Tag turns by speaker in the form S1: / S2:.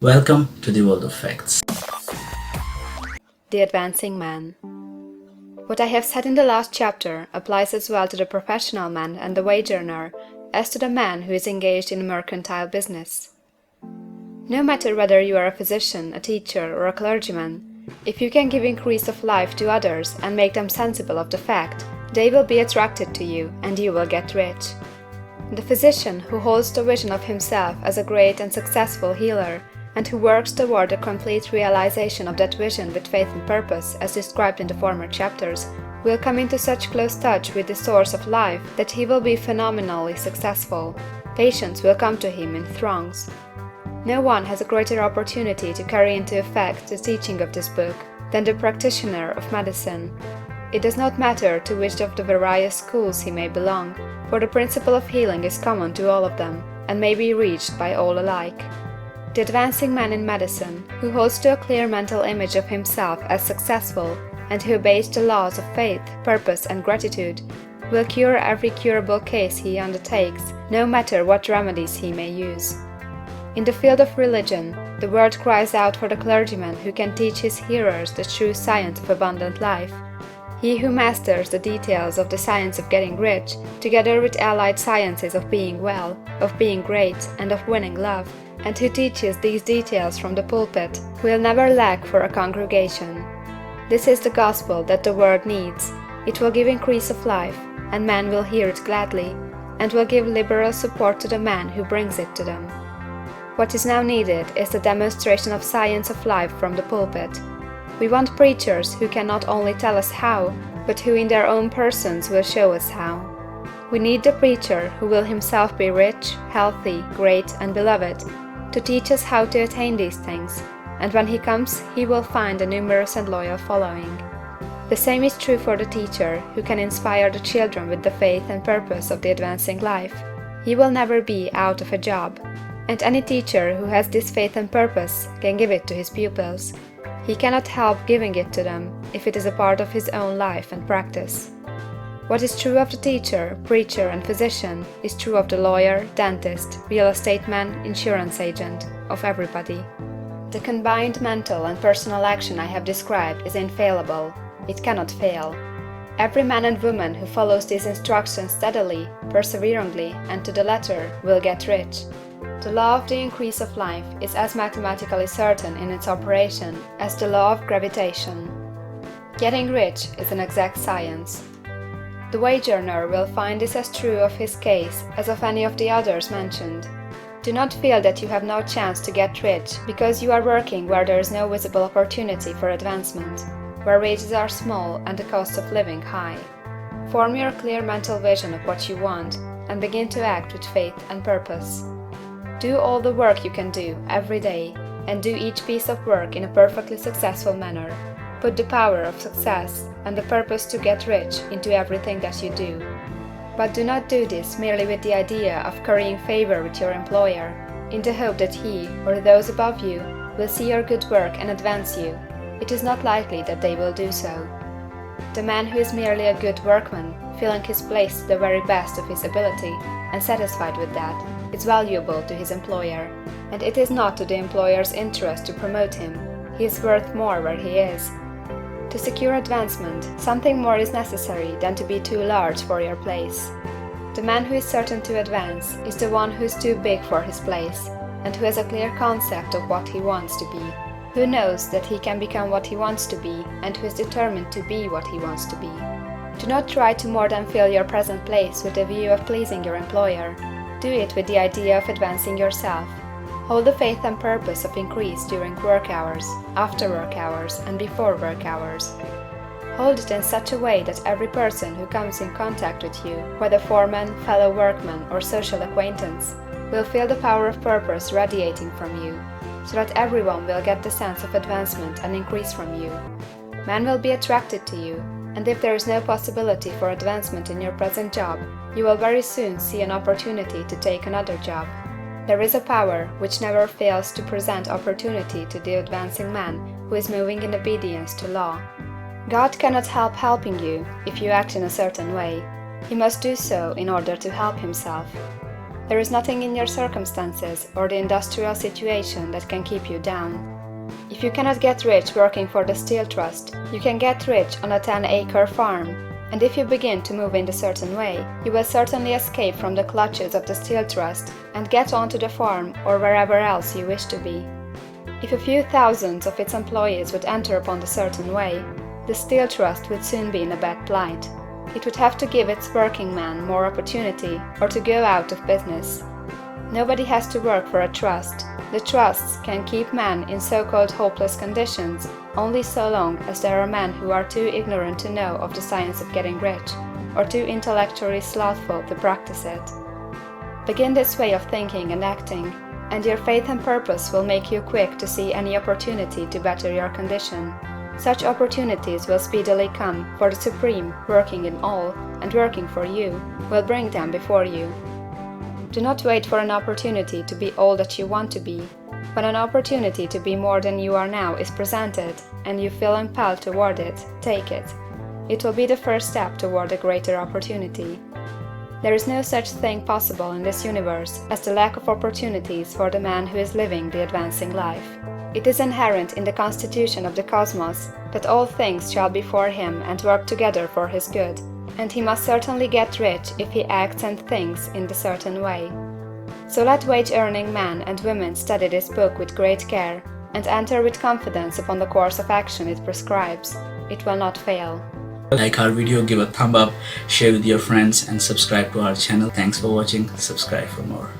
S1: Welcome to the world of facts.
S2: The Advancing Man. What I have said in the last chapter applies as well to the professional man and the wage earner as to the man who is engaged in mercantile business. No matter whether you are a physician, a teacher, or a clergyman, if you can give increase of life to others and make them sensible of the fact, they will be attracted to you and you will get rich. The physician who holds the vision of himself as a great and successful healer, and who works toward the complete realization of that vision with faith and purpose, as described in the former chapters, will come into such close touch with the source of life that he will be phenomenally successful. Patients will come to him in throngs. No one has a greater opportunity to carry into effect the teaching of this book than the practitioner of medicine. It does not matter to which of the various schools he may belong, for the principle of healing is common to all of them, and may be reached by all alike. The advancing man in medicine, who holds to a clear mental image of himself as successful, and who obeys the laws of faith, purpose, and gratitude, will cure every curable case he undertakes, no matter what remedies he may use. In the field of religion, the world cries out for the clergyman who can teach his hearers the true science of abundant life. He who masters the details of the science of getting rich, together with allied sciences of being well, of being great, and of winning love, and who teaches these details from the pulpit, will never lack for a congregation. This is the gospel that the world needs. It will give increase of life, and men will hear it gladly, and will give liberal support to the man who brings it to them. What is now needed is the demonstration of science of life from the pulpit. We want preachers who can not only tell us how, but who in their own persons will show us how. We need the preacher who will himself be rich, healthy, great, and beloved, to teach us how to attain these things, and when he comes he will find a numerous and loyal following. The same is true for the teacher who can inspire the children with the faith and purpose of the advancing life. He will never be out of a job, and any teacher who has this faith and purpose can give it to his pupils. He cannot help giving it to them if it is a part of his own life and practice. What is true of the teacher, preacher, and physician is true of the lawyer, dentist, real estate man, insurance agent, of everybody. The combined mental and personal action I have described is infallible. It cannot fail. Every man and woman who follows these instructions steadily, perseveringly, and to the letter will get rich. The law of the increase of life is as mathematically certain in its operation as the law of gravitation. Getting rich is an exact science. The wage earner will find this as true of his case as of any of the others mentioned. Do not feel that you have no chance to get rich because you are working where there is no visible opportunity for advancement, where wages are small and the cost of living high. Form your clear mental vision of what you want and begin to act with faith and purpose. Do all the work you can do every day, and do each piece of work in a perfectly successful manner. Put the power of success and the purpose to get rich into everything that you do. But do not do this merely with the idea of currying favor with your employer, in the hope that he, or those above you, will see your good work and advance you. It is not likely that they will do so. The man who is merely a good workman, filling his place to the very best of his ability, and satisfied with that, is valuable to his employer, and it is not to the employer's interest to promote him. He is worth more where he is. To secure advancement, something more is necessary than to be too large for your place. The man who is certain to advance is the one who is too big for his place, and who has a clear concept of what he wants to be, who knows that he can become what he wants to be, and who is determined to be what he wants to be. Do not try to more than fill your present place with the view of pleasing your employer. Do it with the idea of advancing yourself. Hold the faith and purpose of increase during work hours, after work hours, and before work hours. Hold it in such a way that every person who comes in contact with you, whether foreman, fellow workman, or social acquaintance, will feel the power of purpose radiating from you, so that everyone will get the sense of advancement and increase from you. Men will be attracted to you, and if there is no possibility for advancement in your present job, you will very soon see an opportunity to take another job. There is a power which never fails to present opportunity to the advancing man who is moving in obedience to law. God cannot help helping you if you act in a certain way. He must do so in order to help himself. There is nothing in your circumstances or the industrial situation that can keep you down. If you cannot get rich working for the Steel Trust, you can get rich on a 10-acre farm, and if you begin to move in a certain way, you will certainly escape from the clutches of the Steel Trust and get onto the farm or wherever else you wish to be. If a few thousands of its employees would enter upon the certain way, the Steel Trust would soon be in a bad plight. It would have to give its working men more opportunity or to go out of business. Nobody has to work for a trust. The trusts can keep men in so-called hopeless conditions only so long as there are men who are too ignorant to know of the science of getting rich, or too intellectually slothful to practice it. Begin this way of thinking and acting, and your faith and purpose will make you quick to see any opportunity to better your condition. Such opportunities will speedily come, for the Supreme, working in all, and working for you, will bring them before you. Do not wait for an opportunity to be all that you want to be. When an opportunity to be more than you are now is presented, and you feel impelled toward it, take it. It will be the first step toward a greater opportunity. There is no such thing possible in this universe as the lack of opportunities for the man who is living the advancing life. It is inherent in the constitution of the cosmos that all things shall be for him and work together for his good, and he must certainly get rich if he acts and thinks in the certain way. So let wage-earning men and women study this book with great care, and enter with confidence upon the course of action it prescribes. It will not fail.
S1: Like our video, give a thumb up, share with your friends, and subscribe to our channel. Thanks for watching. Subscribe for more.